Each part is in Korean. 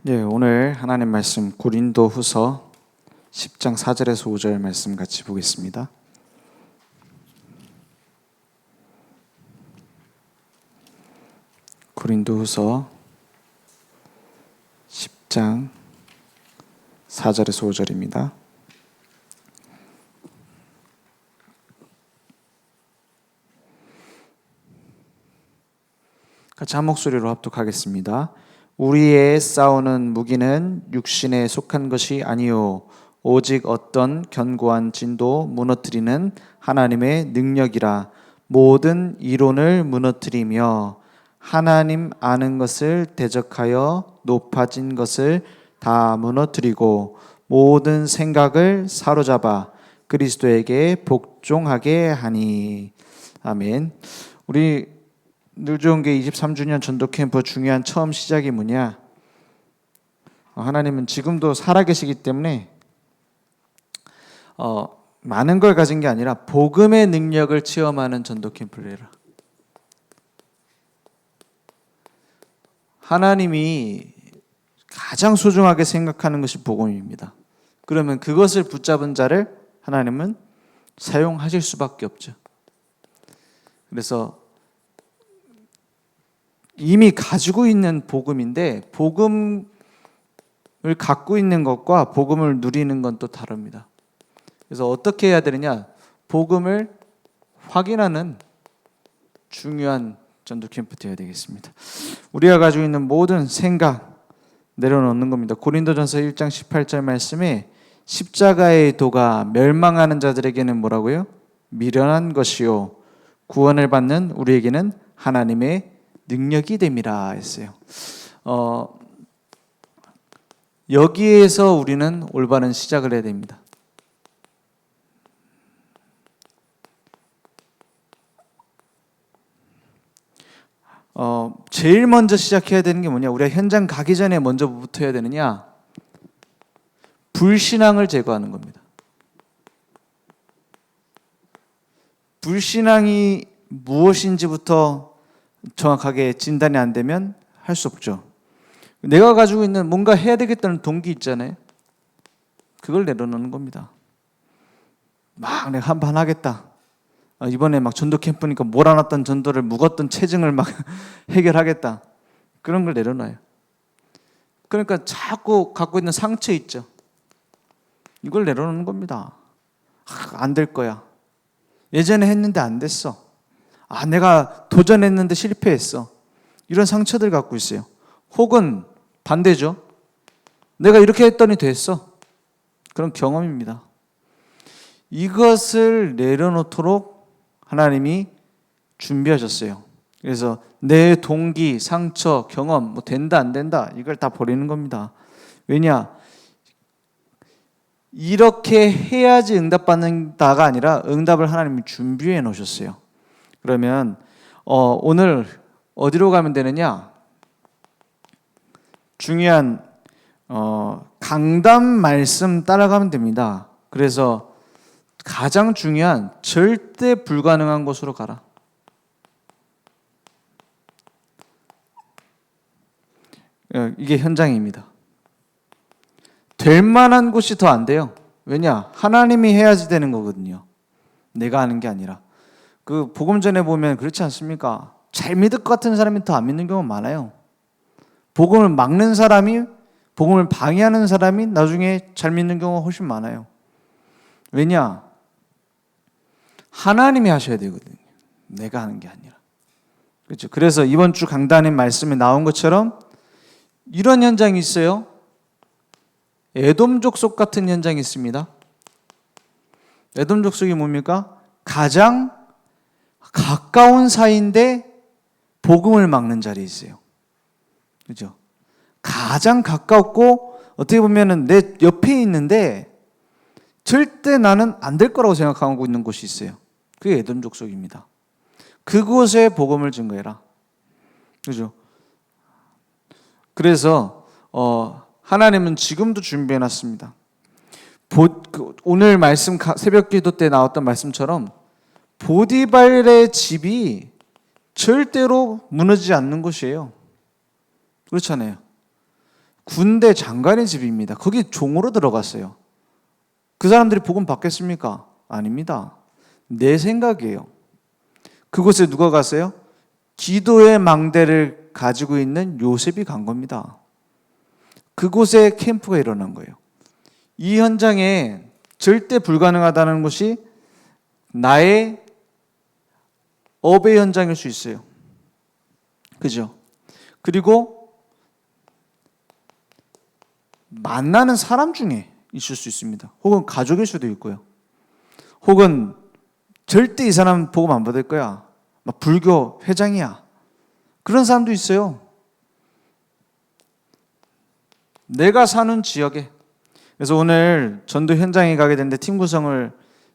네, 오늘 하나님 말씀 고린도후서 10장 4절에서 5절 말씀 같이 보겠습니다. 고린도후서 10장 4절에서 5절입니다. 같이 한 목소리로 합독하겠습니다. 우리의 싸우는 무기는 육신에 속한 것이 아니요 오직 어떤 견고한 진도 무너뜨리는 하나님의 능력이라. 모든 이론을 무너뜨리며 하나님 아는 것을 대적하여 높아진 것을 다 무너뜨리고 모든 생각을 사로잡아 그리스도에게 복종하게 하니. 아멘. 우리 늘좋은교회 23주년 전도 캠프 중요한 처음 시작이 뭐냐? 하나님은 지금도 살아계시기 때문에 많은 걸 가진 게 아니라 복음의 능력을 체험하는 전도 캠프를 해라. 하나님이 가장 소중하게 생각하는 것이 복음입니다. 그러면 그것을 붙잡은 자를 하나님은 사용하실 수밖에 없죠. 그래서 이미 가지고 있는 복음인데 복음을 갖고 있는 것과 복음을 누리는 건 또 다릅니다. 그래서 어떻게 해야 되느냐? 복음을 확인하는 중요한 전도 캠프 되어야 되겠습니다. 우리가 가지고 있는 모든 생각 내려놓는 겁니다. 고린도전서 1장 18절 말씀에 십자가의 도가 멸망하는 자들에게는 뭐라고요? 미련한 것이요 구원을 받는 우리에게는 하나님의 능력이 됨이라 했어요. 여기에서 우리는 올바른 시작을 해야 됩니다. 제일 먼저 시작해야 되는 게 뭐냐? 우리가 현장 가기 전에 먼저 뭐부터 해야 되느냐? 불신앙을 제거하는 겁니다. 불신앙이 무엇인지부터 정확하게 진단이 안 되면 할 수 없죠. 내가 가지고 있는 뭔가 해야 되겠다는 동기 있잖아요. 그걸 내려놓는 겁니다. 막 내가 한 번 하겠다. 이번에 막 전도 캠프니까 몰아놨던 전도를 묵었던 체증을 막 해결하겠다. 그런 걸 내려놔요. 그러니까 자꾸 갖고 있는 상처 있죠. 이걸 내려놓는 겁니다. 안 될 거야. 예전에 했는데 안 됐어. 내가 도전했는데 실패했어. 이런 상처들 갖고 있어요. 혹은 반대죠. 내가 이렇게 했더니 됐어. 그런 경험입니다. 이것을 내려놓도록 하나님이 준비하셨어요. 그래서 내 동기, 상처, 경험, 뭐 된다 안 된다 이걸 다 버리는 겁니다. 왜냐? 이렇게 해야지 응답받는다가 아니라 응답을 하나님이 준비해 놓으셨어요. 그러면 오늘 어디로 가면 되느냐? 중요한 강단 말씀 따라가면 됩니다. 그래서 가장 중요한 절대 불가능한 곳으로 가라. 이게 현장입니다. 될 만한 곳이 더 안 돼요. 왜냐? 하나님이 해야지 되는 거거든요. 내가 하는 게 아니라. 그 복음 전에 보면 그렇지 않습니까? 잘 믿을 것 같은 사람이 더 안 믿는 경우가 많아요. 복음을 막는 사람이, 복음을 방해하는 사람이 나중에 잘 믿는 경우가 훨씬 많아요. 왜냐? 하나님이 하셔야 되거든요. 내가 하는 게 아니라. 그렇죠? 그래서 이번 주 강단의 말씀에 나온 것처럼 이런 현장이 있어요. 에돔 족속 같은 현장이 있습니다. 에돔 족속이 뭡니까? 가장 가까운 사이인데 복음을 막는 자리에 있어요. 그죠? 가장 가깝고 어떻게 보면은 내 옆에 있는데 절대 나는 안 될 거라고 생각하고 있는 곳이 있어요. 그게 에돔 족속입니다. 그곳에 복음을 증거해라. 그죠? 그래서 하나님은 지금도 준비해 놨습니다. 오늘 말씀 새벽 기도 때 나왔던 말씀처럼 보디발의 집이 절대로 무너지지 않는 곳이에요. 그렇잖아요. 군대 장관의 집입니다. 거기 종으로 들어갔어요. 그 사람들이 복음 받겠습니까? 아닙니다. 내 생각이에요. 그곳에 누가 갔어요? 기도의 망대를 가지고 있는 요셉이 간 겁니다. 그곳에 캠프가 일어난 거예요. 이 현장에 절대 불가능하다는 것이 나의 업의 현장일 수 있어요. 그죠? 그리고 만나는 사람 중에 있을 수 있습니다. 혹은 가족일 수도 있고요. 혹은 절대 이 사람 복음 안 받을 거야. 막 불교 회장이야. 그런 사람도 있어요. 내가 사는 지역에. 그래서 오늘 전도 현장에 가게 됐는데 팀 구성을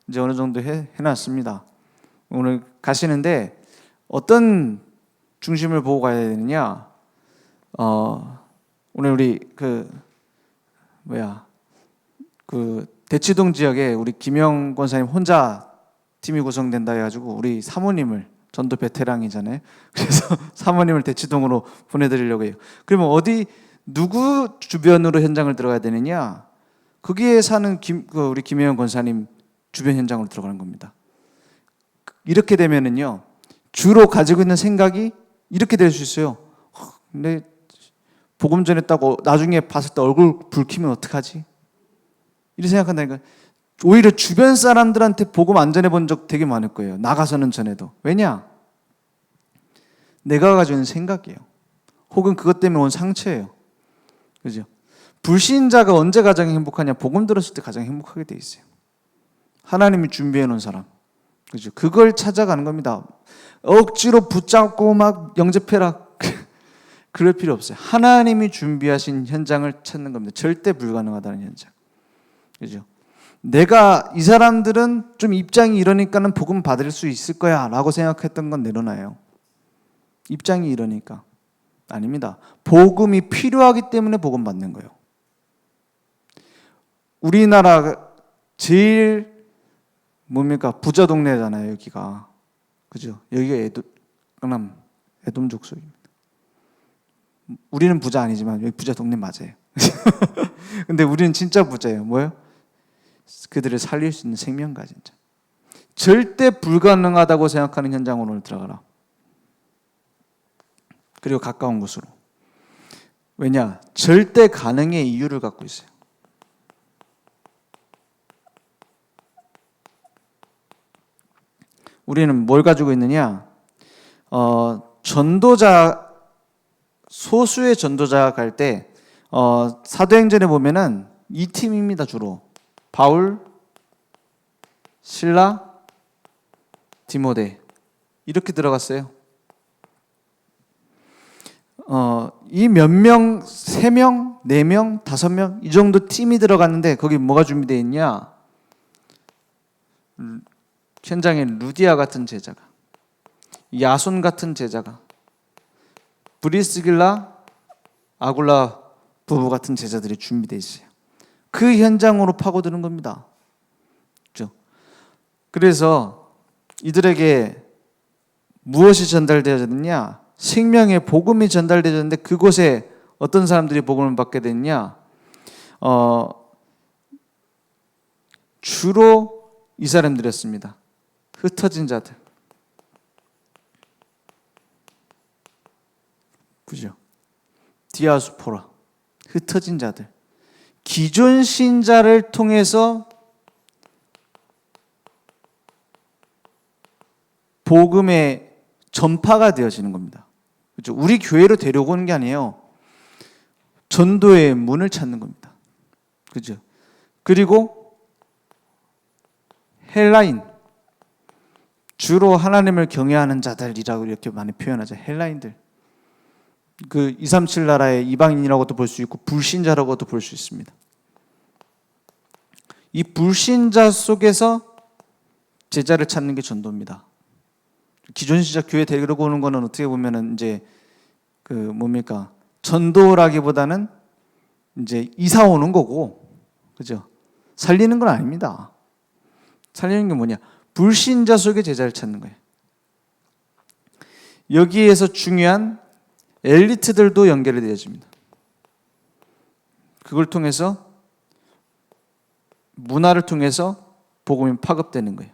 이제 어느 정도 해놨습니다. 오늘 가시는데 어떤 중심을 보고 가야 되느냐? 오늘 우리 대치동 지역에 우리 김영 권사님 혼자 팀이 구성된다 해가지고 우리 사모님을 전도 베테랑이잖아요. 그래서 사모님을 대치동으로 보내드리려고 해요. 그러면 누구 주변으로 현장을 들어가야 되느냐? 거기에 사는 우리 김혜영 권사님 주변 현장으로 들어가는 겁니다. 이렇게 되면은요, 주로 가지고 있는 생각이 이렇게 될 수 있어요. 근데 복음 전했다고 나중에 봤을 때 얼굴 붉히면 어떡하지? 이렇게 생각한다니까. 오히려 주변 사람들한테 복음 안 전해본 적 되게 많을 거예요. 나가서는 전해도. 왜냐? 내가 가지고 있는 생각이에요. 혹은 그것 때문에 온 상처예요. 그죠? 불신자가 언제 가장 행복하냐? 복음 들었을 때 가장 행복하게 돼 있어요. 하나님이 준비해 놓은 사람. 그죠? 그걸 찾아가는 겁니다. 억지로 붙잡고 막 영접해라. 그럴 필요 없어요. 하나님이 준비하신 현장을 찾는 겁니다. 절대 불가능하다는 현장. 그죠? 내가 이 사람들은 좀 입장이 이러니까는 복음 받을 수 있을 거야 라고 생각했던 건 내려놔요. 입장이 이러니까. 아닙니다. 복음이 필요하기 때문에 복음 받는 거예요. 우리나라 제일 부자 동네잖아요, 여기가. 그죠? 여기가 강남 애돔 족속입니다. 우리는 부자 아니지만 여기 부자 동네 맞아요. 근데 우리는 진짜 부자예요. 뭐예요? 그들을 살릴 수 있는 생명 가진 자. 절대 불가능하다고 생각하는 현장으로 들어가라. 그리고 가까운 곳으로. 왜냐? 절대 가능의 이유를 갖고 있어요. 우리는 뭘 가지고 있느냐? 소수의 전도자가 갈 때 사도행전에 보면은 이 팀입니다. 주로 바울, 실라, 디모데 이렇게 들어갔어요. 이 몇 명, 3명, 4명, 5명 이 정도 팀이 들어갔는데 거기 뭐가 준비되어 있냐? 현장에 루디아 같은 제자가, 야손 같은 제자가, 브리스길라, 아굴라 부부 같은 제자들이 준비되어 있어요. 그 현장으로 파고드는 겁니다. 그렇죠? 그래서 이들에게 무엇이 전달되어졌느냐? 생명의 복음이 전달되어졌는데 그곳에 어떤 사람들이 복음을 받게 됐냐? 주로 이 사람들이었습니다. 흩어진 자들. 그죠? 디아스포라. 흩어진 자들. 기존 신자를 통해서 복음의 전파가 되어지는 겁니다. 그렇죠? 우리 교회로 데려오는 게 아니에요. 전도의 문을 찾는 겁니다. 그죠? 그리고 헬라인, 주로 하나님을 경외하는 자들이라고 이렇게 많이 표현하죠. 헬라인들. 그 237 나라의 이방인이라고도 볼 수 있고 불신자라고도 볼 수 있습니다. 이 불신자 속에서 제자를 찾는 게 전도입니다. 기존 신자 교회 데리고 오는 거는 어떻게 보면은 이제 전도라기보다는 이제 이사 오는 거고, 그죠? 살리는 건 아닙니다. 살리는 게 뭐냐? 불신자 속에 제자를 찾는 거예요. 여기에서 중요한 엘리트들도 연결이 되어집니다. 그걸 통해서 문화를 통해서 복음이 파급되는 거예요.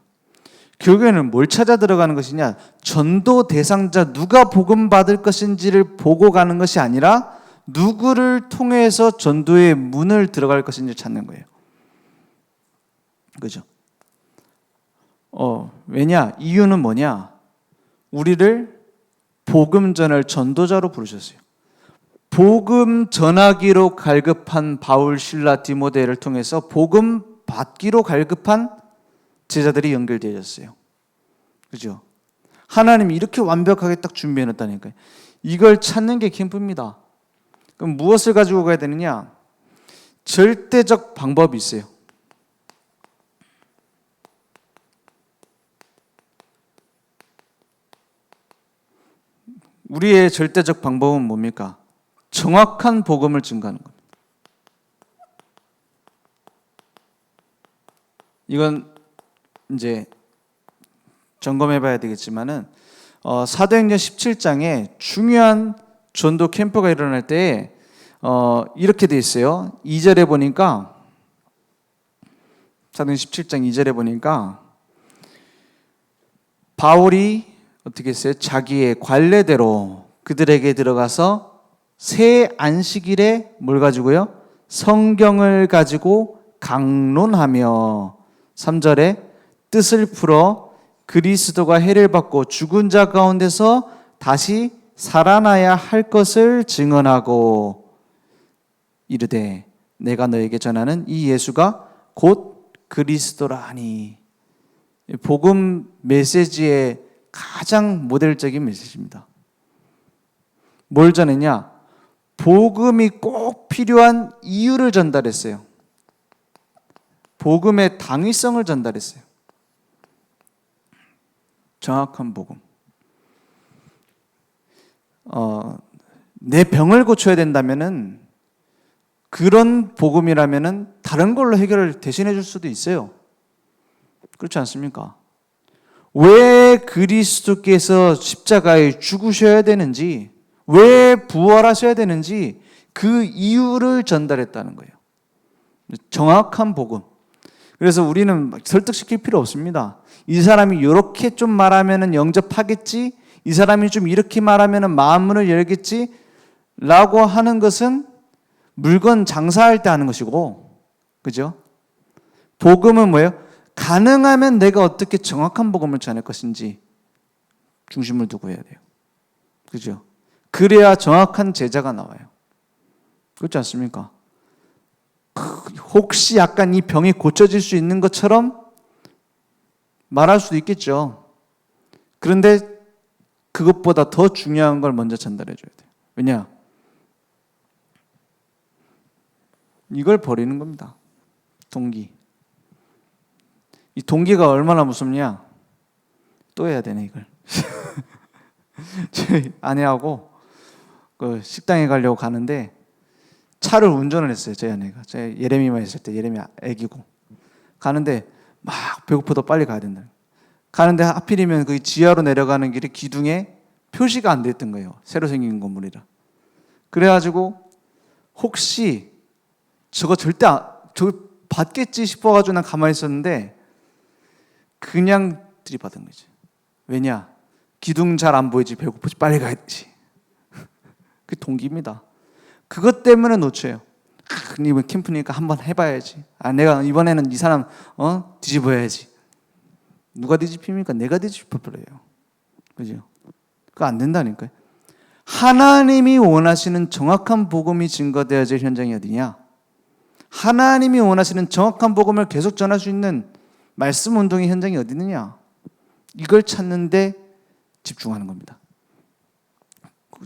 결국에는 뭘 찾아 들어가는 것이냐? 전도 대상자 누가 복음 받을 것인지를 보고 가는 것이 아니라 누구를 통해서 전도의 문을 들어갈 것인지 찾는 거예요. 그죠? 왜냐? 이유는 뭐냐? 우리를 복음 전할 전도자로 부르셨어요. 복음 전하기로 갈급한 바울, 실라, 디모데를 통해서 복음 받기로 갈급한 제자들이 연결되어졌어요. 그죠? 하나님이 이렇게 완벽하게 딱 준비해 놨다니까요. 이걸 찾는 게 캠프입니다. 그럼 무엇을 가지고 가야 되느냐? 절대적 방법이 있어요. 우리의 절대적 방법은 뭡니까? 정확한 복음을 증거하는 겁니다. 이건 이제 점검해 봐야 되겠지만은 사도행전 17장에 중요한 전도 캠프가 일어날 때 이렇게 돼 있어요. 2절에 보니까 사도행전 17장 2절에 보니까 바울이 어떻게 했어요? 자기의 관례대로 그들에게 들어가서 새 안식일에 뭘 가지고요? 성경을 가지고 강론하며 3절에 뜻을 풀어 그리스도가 해를 받고 죽은 자 가운데서 다시 살아나야 할 것을 증언하고 이르되 내가 너에게 전하는 이 예수가 곧 그리스도라 하니. 복음 메시지의 가장 모델적인 메시지입니다. 뭘 전했냐? 복음이 꼭 필요한 이유를 전달했어요. 복음의 당위성을 전달했어요. 정확한 복음. 내 병을 고쳐야 된다면은 그런 복음이라면은 다른 걸로 해결을 대신해 줄 수도 있어요. 그렇지 않습니까? 왜 그리스도께서 십자가에 죽으셔야 되는지, 왜 부활하셔야 되는지 그 이유를 전달했다는 거예요. 정확한 복음. 그래서 우리는 설득시킬 필요 없습니다. 이 사람이 이렇게 좀 말하면 영접하겠지, 이 사람이 좀 이렇게 말하면 마음문을 열겠지 라고 하는 것은 물건 장사할 때 하는 것이고, 그죠? 복음은 뭐예요? 가능하면 내가 어떻게 정확한 복음을 전할 것인지 중심을 두고 해야 돼요. 그죠? 그래야 정확한 제자가 나와요. 그렇지 않습니까? 혹시 약간 이 병이 고쳐질 수 있는 것처럼 말할 수도 있겠죠. 그런데 그것보다 더 중요한 걸 먼저 전달해 줘야 돼요. 왜냐? 이걸 버리는 겁니다. 동기. 이 동기가 얼마나 무섭냐? 또 해야 되네 이걸. 제 아내하고 그 식당에 가려고 가는데 차를 운전을 했어요. 제 아내가. 제 예레미만 있을 때, 예레미 애기고 가는데 막 배고프다 빨리 가야 된다. 가는데 하필이면 그 지하로 내려가는 길에 기둥에 표시가 안 됐던 거예요. 새로 생긴 건물이라. 그래가지고 혹시 저거 절대 저거 받겠지 싶어가지고 난 가만히 있었는데 그냥 들이받은 거지. 왜냐? 기둥 잘 안 보이지, 배고프지, 빨리 가야지. 그 동기입니다. 그것 때문에 놓쳐요. 이번 캠프니까 한번 해봐야지. 내가 이번에는 이 사람 뒤집어야지. 누가 뒤집힙니까? 내가 뒤집혀버려요. 그죠? 그거 안 된다니까요. 하나님이 원하시는 정확한 복음이 증거되어질 현장이 어디냐? 하나님이 원하시는 정확한 복음을 계속 전할 수 있는 말씀 운동의 현장이 어디 있느냐? 이걸 찾는데 집중하는 겁니다.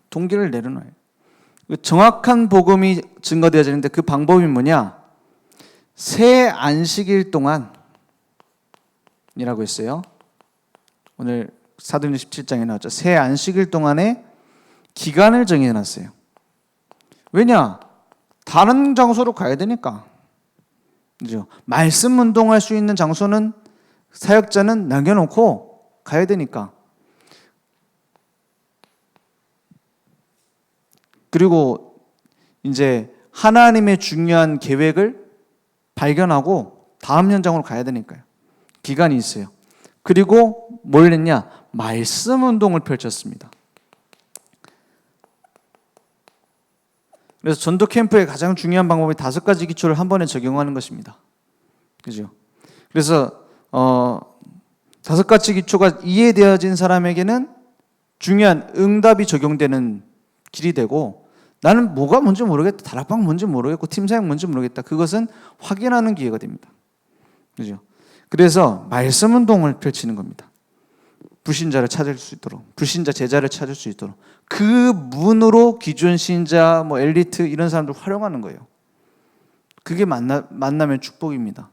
동기를 내려놔요. 정확한 복음이 증거되어지는데 그 방법이 뭐냐? 새 안식일 동안이라고 했어요. 오늘 사도행전 17장에 나왔죠. 새 안식일 동안에 기간을 정해놨어요. 왜냐? 다른 장소로 가야 되니까. 그죠? 말씀 운동할 수 있는 장소는 사역자는 남겨놓고 가야 되니까. 그리고 이제 하나님의 중요한 계획을 발견하고 다음 현장으로 가야 되니까요. 기간이 있어요. 그리고 뭘 했냐? 말씀 운동을 펼쳤습니다. 그래서 전도 캠프의 가장 중요한 방법이 5가지 기초를 한 번에 적용하는 것입니다. 그죠? 그래서 5가지 기초가 이해되어진 사람에게는 중요한 응답이 적용되는 길이 되고, 나는 뭐가 뭔지 모르겠다, 다락방 뭔지 모르겠고 팀사역 뭔지 모르겠다, 그것은 확인하는 기회가 됩니다. 그죠? 그래서 말씀 운동을 펼치는 겁니다. 불신자를 찾을 수 있도록, 불신자 제자를 찾을 수 있도록 그 문으로 기존 신자, 엘리트 이런 사람들 활용하는 거예요. 그게 만남의 축복입니다.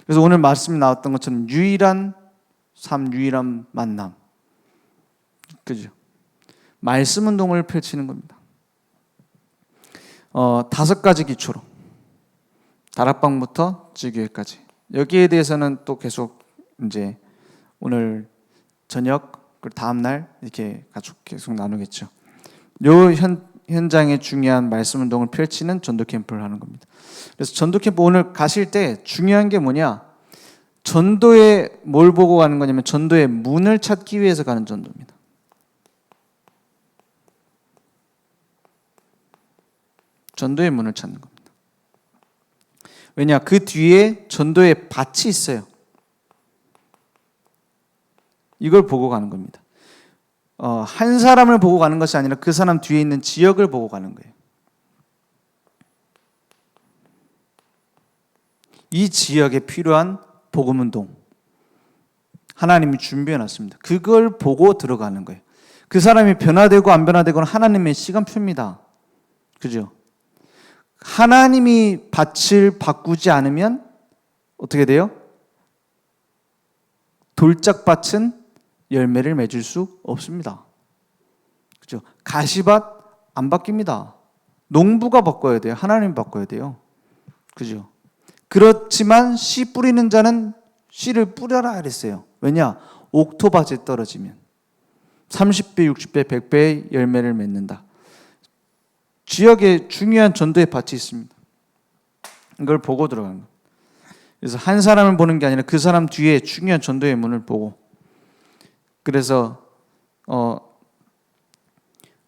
그래서 오늘 말씀이 나왔던 것처럼 유일한 삶, 유일한 만남, 그죠? 말씀 운동을 펼치는 겁니다. 5가지 기초로 다락방부터 지교회까지, 여기에 대해서는 또 계속 이제 오늘 저녁 그 다음 날 이렇게 계속 나누겠죠. 요 현장에 중요한 말씀 운동을 펼치는 전도 캠프를 하는 겁니다. 그래서 전도 캠프 오늘 가실 때 중요한 게 뭐냐? 전도에 뭘 보고 가는 거냐면 전도의 문을 찾기 위해서 가는 전도입니다. 전도의 문을 찾는 겁니다. 왜냐? 그 뒤에 전도의 밭이 있어요. 이걸 보고 가는 겁니다. 한 사람을 보고 가는 것이 아니라 그 사람 뒤에 있는 지역을 보고 가는 거예요. 이 지역에 필요한 복음운동 하나님이 준비해놨습니다. 그걸 보고 들어가는 거예요. 그 사람이 변화되고 안 변화되고는 하나님의 시간표입니다. 그죠? 하나님이 밭을 바꾸지 않으면 어떻게 돼요? 돌짝밭은 열매를 맺을 수 없습니다. 그죠? 가시밭 안 바뀝니다. 농부가 바꿔야 돼요. 하나님이 바꿔야 돼요. 그죠? 그렇지만 씨 뿌리는 자는 씨를 뿌려라 그랬어요. 왜냐? 옥토밭에 떨어지면 30배, 60배, 100배의 열매를 맺는다. 지역에 중요한 전도의 밭이 있습니다. 이걸 보고 들어가는 거예요. 그래서 한 사람을 보는 게 아니라 그 사람 뒤에 중요한 전도의 문을 보고, 그래서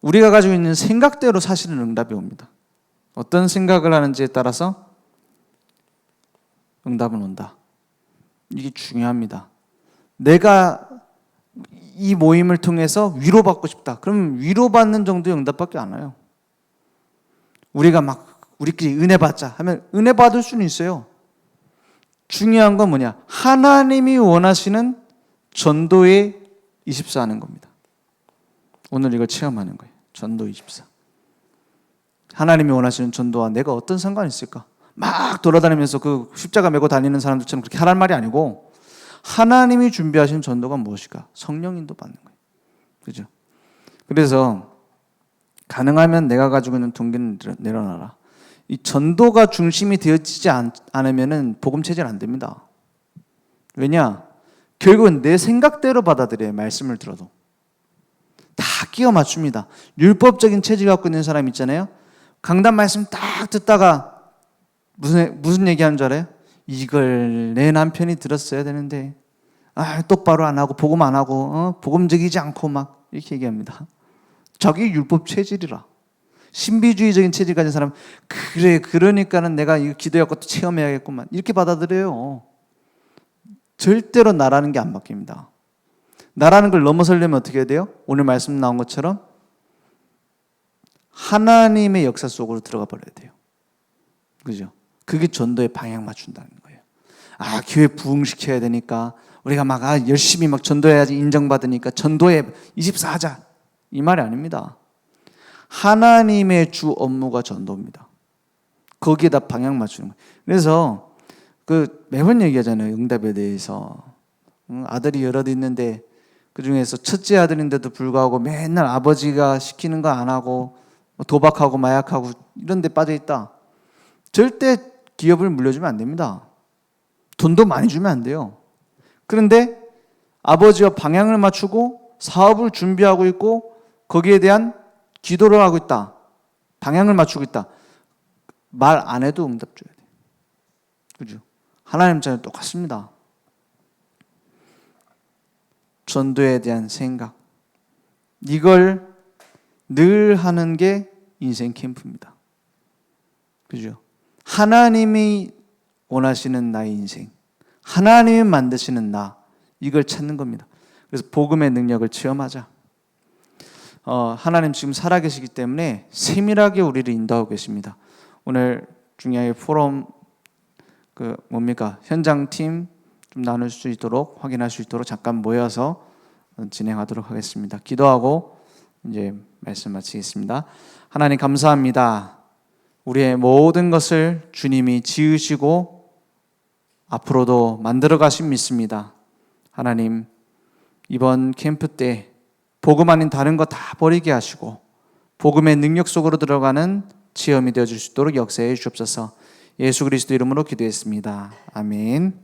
우리가 가지고 있는 생각대로 사실은 응답이 옵니다. 어떤 생각을 하는지에 따라서 응답은 온다. 이게 중요합니다. 내가 이 모임을 통해서 위로받고 싶다. 그럼 위로받는 정도의 응답밖에 안 와요. 우리가 우리끼리 은혜 받자 하면 은혜 받을 수는 있어요. 중요한 건 뭐냐? 하나님이 원하시는 전도의 24 하는 겁니다. 오늘 이걸 체험하는 거예요. 전도 24. 하나님이 원하시는 전도와 내가 어떤 상관이 있을까? 막 돌아다니면서 그 십자가 메고 다니는 사람들처럼 그렇게 하란 말이 아니고, 하나님이 준비하신 전도가 무엇일까? 성령 인도 받는 거예요. 그죠? 그래서 가능하면 내가 가지고 있는 동기는 내려놔라. 이 전도가 중심이 되어지지 않으면 복음 체질 안 됩니다. 왜냐? 결국은 내 생각대로 받아들여요. 말씀을 들어도 다 끼워 맞춥니다. 율법적인 체질 갖고 있는 사람 있잖아요. 강단 말씀 딱 듣다가 무슨 얘기하는 줄 알아요? 이걸 내 남편이 들었어야 되는데 똑바로 안 하고 복음 안 하고 복음적이지 않고 막 이렇게 얘기합니다. 저게 율법 체질이라. 신비주의적인 체질 가진 사람, 그래 그러니까는 내가 이거 기도해갖고 또 체험해야겠구만 이렇게 받아들여요. 절대로 나라는 게 안 바뀝니다. 나라는 걸 넘어서려면 어떻게 해야 돼요? 오늘 말씀 나온 것처럼 하나님의 역사 속으로 들어가 버려야 돼요. 그죠? 그게 전도의 방향 맞춘다는 거예요. 교회 부흥시켜야 되니까 우리가 막 열심히 막 전도해야지 인정받으니까 전도에 24 하자 이 말이 아닙니다. 하나님의 주 업무가 전도입니다. 거기에다 방향 맞추는 거예요. 그래서 매번 얘기하잖아요. 응답에 대해서. 아들이 여럿 있는데 그 중에서 첫째 아들인데도 불구하고 맨날 아버지가 시키는 거 안 하고 도박하고 마약하고 이런 데 빠져 있다. 절대 기업을 물려주면 안 됩니다. 돈도 많이 주면 안 돼요. 그런데 아버지와 방향을 맞추고 사업을 준비하고 있고 거기에 대한 기도를 하고 있다. 방향을 맞추고 있다. 말 안 해도 응답 줘야 돼. 그죠? 하나님 자녀 똑같습니다. 전도에 대한 생각, 이걸 늘 하는 게 인생 캠프입니다. 그죠? 하나님이 원하시는 나의 인생, 하나님이 만드시는 나, 이걸 찾는 겁니다. 그래서 복음의 능력을 체험하자. 하나님 지금 살아계시기 때문에 세밀하게 우리를 인도하고 계십니다. 오늘 중요하게 포럼 현장팀 좀 나눌 수 있도록, 확인할 수 있도록 잠깐 모여서 진행하도록 하겠습니다. 기도하고 이제 말씀 마치겠습니다. 하나님 감사합니다. 우리의 모든 것을 주님이 지으시고 앞으로도 만들어 가심 믿습니다. 하나님, 이번 캠프 때 복음 아닌 다른 거 다 버리게 하시고 복음의 능력 속으로 들어가는 체험이 되어줄 수 있도록 역사해 주옵소서. 예수 그리스도 이름으로 기도했습니다. 아멘.